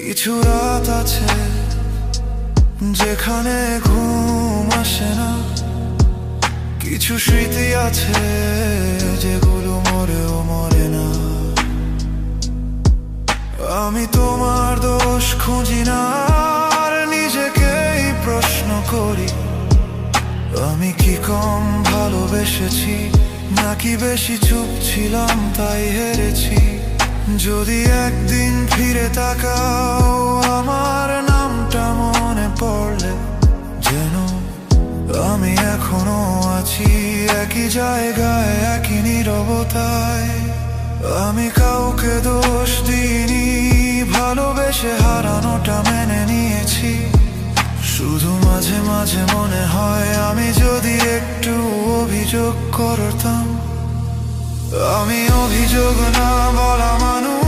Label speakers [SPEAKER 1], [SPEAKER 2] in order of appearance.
[SPEAKER 1] কিছু রাত আছে যেখানে ঘুম আসে না, কিছু স্মৃতি আছে যেগুলো মরেও মরে না। আমি তোমার দোষ খুঁজি না, আর নিজেকেই প্রশ্ন করি, আমি কি কম ভালোবেসেছি নাকি বেশি চুপ ছিলাম তাই হেরেছি। যদি একদিন ফিরে তাকাও আমার নামটা মনে পড়লে, যেন আমি এখনো আছি একই জায়গায় একই নীরবতায়। আমি কাউকে দোষ দিইনি, ভালোবেসে হারানোটা মেনে নিয়েছি। শুধু মাঝে মাঝে মনে হয় আমি যদি একটু অভিযোগ করতাম। আমি অভিযোগ না বলা মানুষ,